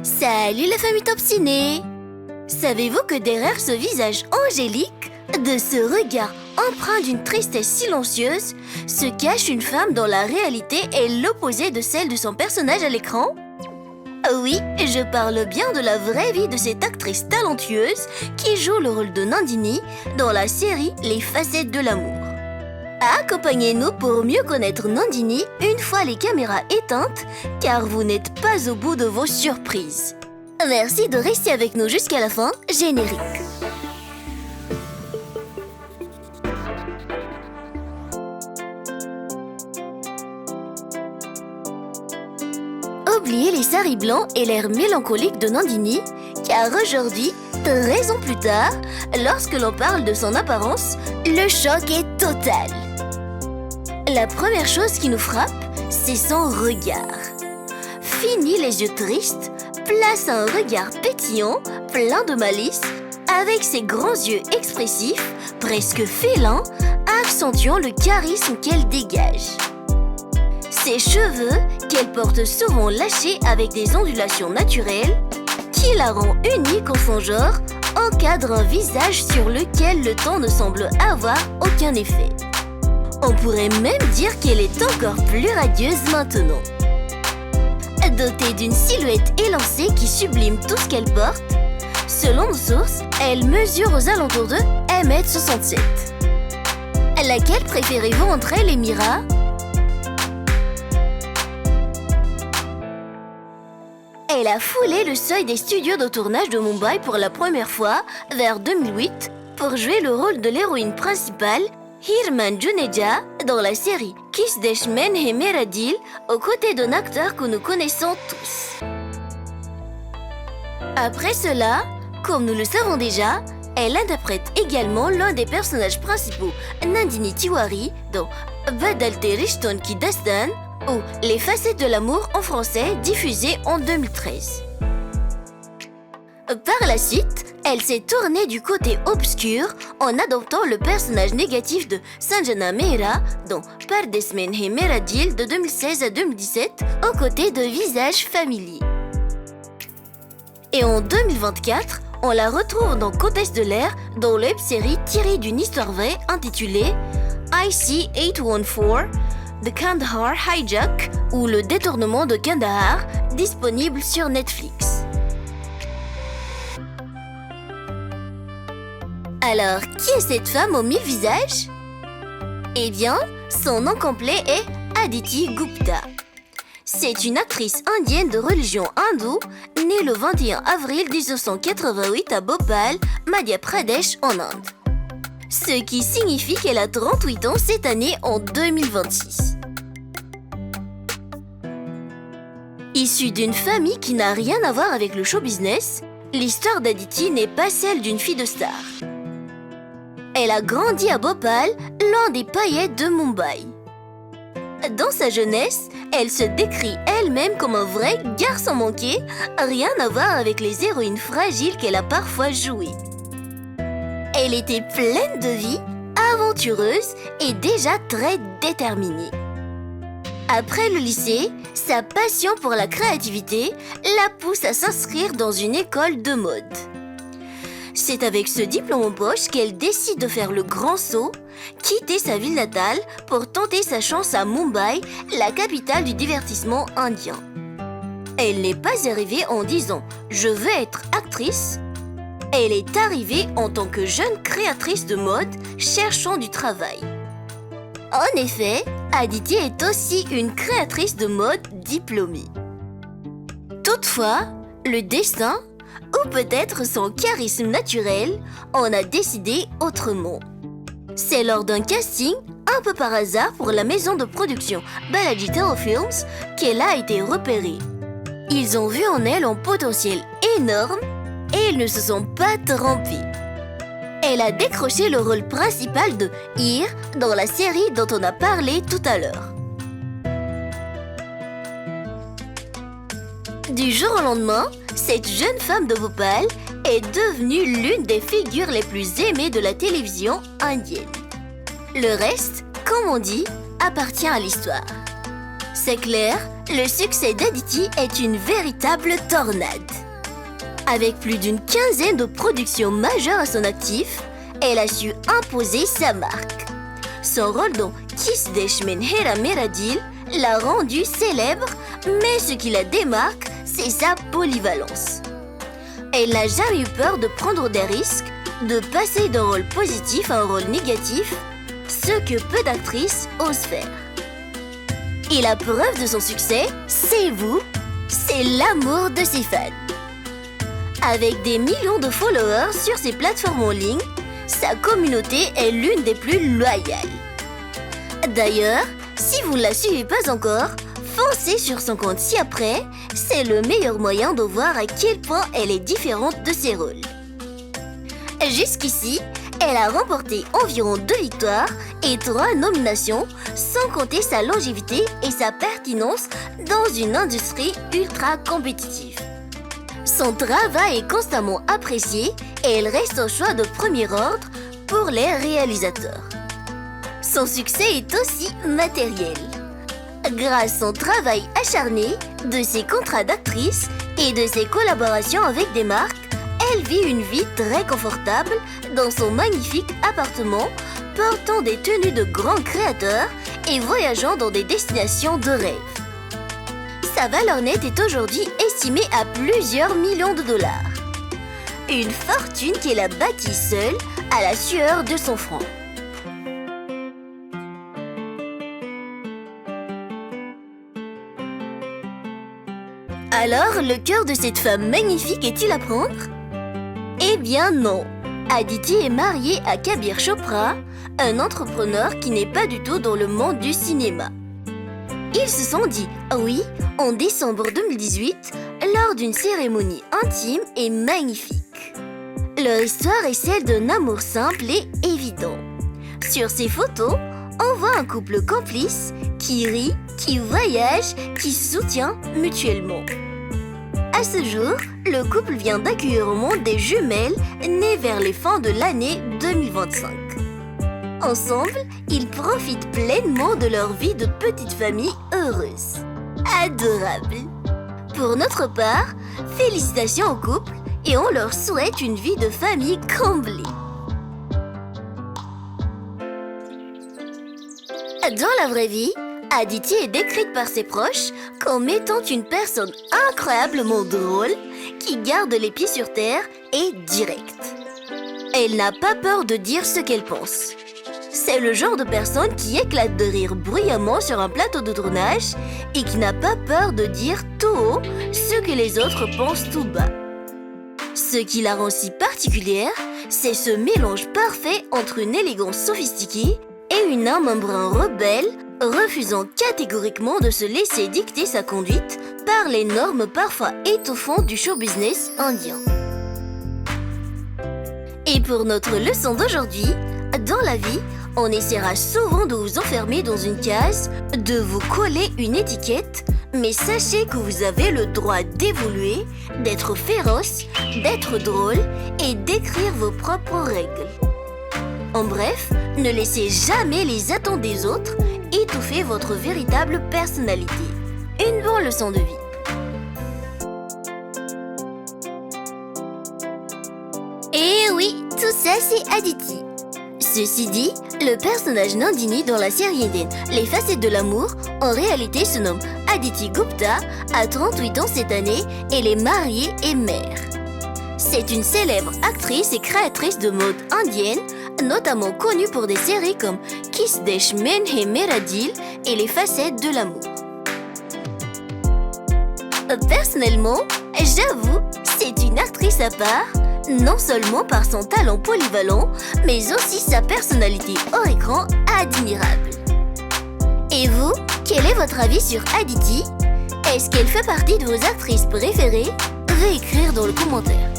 Salut la famille Top Ciné! Savez-vous que derrière ce visage angélique, de ce regard empreint d'une tristesse silencieuse, se cache une femme dont la réalité est l'opposé de celle de son personnage à l'écran? Oui, je parle bien de la vraie vie de cette actrice talentueuse qui joue le rôle de Nandini dans la série Les Facettes de l'amour. Accompagnez-nous pour mieux connaître Nandini une fois les caméras éteintes, car vous n'êtes pas au bout de vos surprises. Merci de rester avec nous jusqu'à la fin, générique. Oubliez les saris blancs et l'air mélancolique de Nandini, car aujourd'hui, 13 ans plus tard, lorsque l'on parle de son apparence, le choc est total. La première chose qui nous frappe, c'est son regard. Fini les yeux tristes, place un regard pétillant, plein de malice, avec ses grands yeux expressifs, presque félins, accentuant le charisme qu'elle dégage. Ses cheveux, qu'elle porte souvent lâchés avec des ondulations naturelles, qui la rend unique en son genre, encadrent un visage sur lequel le temps ne semble avoir aucun effet. On pourrait même dire qu'elle est encore plus radieuse maintenant. Dotée d'une silhouette élancée qui sublime tout ce qu'elle porte, selon nos sources, elle mesure aux alentours de 1,67 m. Laquelle préférez-vous entre elle et Mira? Elle a foulé le seuil des studios de tournage de Mumbai pour la première fois vers 2008 pour jouer le rôle de l'héroïne principale, Hirman Juneja, dans la série Kiss Desh Men He Mera Dil, aux côtés d'un acteur que nous connaissons tous. Après cela, comme nous le savons déjà, elle interprète également l'un des personnages principaux, Nandini Tiwari, dans Badalte Rishton Ki Dastan, ou Les Facettes de l'amour en français, diffusé en 2013. Par la suite, elle s'est tournée du côté obscur en adoptant le personnage négatif de Sanjana Mehra dans Pardes Men He Mera Dil de 2016 à 2017 aux côtés de Visage Familier. Et en 2024, on la retrouve dans Comtesse de l'air dans la web-série tirée d'une histoire vraie intitulée IC-814 The Kandahar Hijack ou Le détournement de Kandahar, disponible sur Netflix. Alors, qui est cette femme aux 1000 visages? Eh bien, son nom complet est Aditi Gupta. C'est une actrice indienne de religion hindoue, née le 21 avril 1988 à Bhopal, Madhya Pradesh, en Inde. Ce qui signifie qu'elle a 38 ans cette année en 2026. Issue d'une famille qui n'a rien à voir avec le show business, l'histoire d'Aditi n'est pas celle d'une fille de star. Elle a grandi à Bhopal, l'un des paillettes de Mumbai. Dans sa jeunesse, elle se décrit elle-même comme un vrai garçon manqué, rien à voir avec les héroïnes fragiles qu'elle a parfois jouées. Elle était pleine de vie, aventureuse et déjà très déterminée. Après le lycée, sa passion pour la créativité la pousse à s'inscrire dans une école de mode. C'est avec ce diplôme en poche qu'elle décide de faire le grand saut, quitter sa ville natale pour tenter sa chance à Mumbai, la capitale du divertissement indien. Elle n'est pas arrivée en disant « je veux être actrice ». Elle est arrivée en tant que jeune créatrice de mode cherchant du travail. En effet, Aditi est aussi une créatrice de mode diplômée. Toutefois, le destin, ou peut-être son charisme naturel, en a décidé autrement. C'est lors d'un casting, un peu par hasard pour la maison de production Balaji Telefilms, qu'elle a été repérée. Ils ont vu en elle un potentiel énorme et ils ne se sont pas trompés. Elle a décroché le rôle principal de Ir dans la série dont on a parlé tout à l'heure. Du jour au lendemain, cette jeune femme de Bhopal est devenue l'une des figures les plus aimées de la télévision indienne. Le reste, comme on dit, appartient à l'histoire. C'est clair, le succès d'Aditi est une véritable tornade. Avec plus d'une quinzaine de productions majeures à son actif, elle a su imposer sa marque. Son rôle dans Kiss Deshman Hera Meradil l'a rendue célèbre, mais ce qui la démarque, c'est sa polyvalence. Elle n'a jamais eu peur de prendre des risques, de passer d'un rôle positif à un rôle négatif, ce que peu d'actrices osent faire. Et la preuve de son succès, c'est vous, c'est l'amour de ses fans. Avec des millions de followers sur ses plateformes en ligne, sa communauté est l'une des plus loyales. D'ailleurs, si vous ne la suivez pas encore, foncez sur son compte ci-après, c'est le meilleur moyen de voir à quel point elle est différente de ses rôles. Jusqu'ici, elle a remporté environ 2 victoires et 3 nominations, sans compter sa longévité et sa pertinence dans une industrie ultra compétitive. Son travail est constamment apprécié et elle reste un choix de premier ordre pour les réalisateurs. Son succès est aussi matériel. Grâce à son travail acharné, de ses contrats d'actrice et de ses collaborations avec des marques, elle vit une vie très confortable dans son magnifique appartement, portant des tenues de grands créateurs et voyageant dans des destinations de rêve. Sa valeur nette est aujourd'hui estimée à plusieurs millions de dollars. Une fortune qu'elle a bâtie seule à la sueur de son front. Alors, le cœur de cette femme magnifique est-il à prendre? Eh bien non. Aditi est mariée à Kabir Chopra, un entrepreneur qui n'est pas du tout dans le monde du cinéma. Ils se sont dit oui en décembre 2018 lors d'une cérémonie intime et magnifique. Leur histoire est celle d'un amour simple et évident. Sur ces photos, on voit un couple complice qui rit, qui voyage, qui se soutient mutuellement. À ce jour, le couple vient d'accueillir au monde des jumelles nées vers les fins de l'année 2025. Ensemble, ils profitent pleinement de leur vie de petite famille heureuse. Adorable! Pour notre part, félicitations au couple et on leur souhaite une vie de famille comblée. Dans la vraie vie, Aditi est décrite par ses proches comme étant une personne incroyablement drôle qui garde les pieds sur terre et directe. Elle n'a pas peur de dire ce qu'elle pense. C'est le genre de personne qui éclate de rire bruyamment sur un plateau de tournage et qui n'a pas peur de dire tout haut ce que les autres pensent tout bas. Ce qui la rend si particulière, c'est ce mélange parfait entre une élégance sophistiquée et une âme un brin rebelle, refusant catégoriquement de se laisser dicter sa conduite par les normes parfois étouffantes du show business indien. Et pour notre leçon d'aujourd'hui, dans la vie, on essaiera souvent de vous enfermer dans une case, de vous coller une étiquette, mais sachez que vous avez le droit d'évoluer, d'être féroce, d'être drôle et d'écrire vos propres règles. En bref, ne laissez jamais les attentes des autres étouffer votre véritable personnalité. Une bonne leçon de vie. Et oui, tout ça c'est Aditi. Ceci dit, le personnage Nandini dans la série indienne Les facettes de l'amour, en réalité se nomme Aditi Gupta, a 38 ans cette année, elle est mariée et mère. C'est une célèbre actrice et créatrice de mode indienne, notamment connue pour des séries comme Kiss Deshman Meradil et Les facettes de l'amour. Personnellement, j'avoue, c'est une actrice à part, non seulement par son talent polyvalent, mais aussi sa personnalité hors écran admirable. Et vous, quel est votre avis sur Aditi? Est-ce qu'elle fait partie de vos actrices préférées? Réécrire dans le commentaire.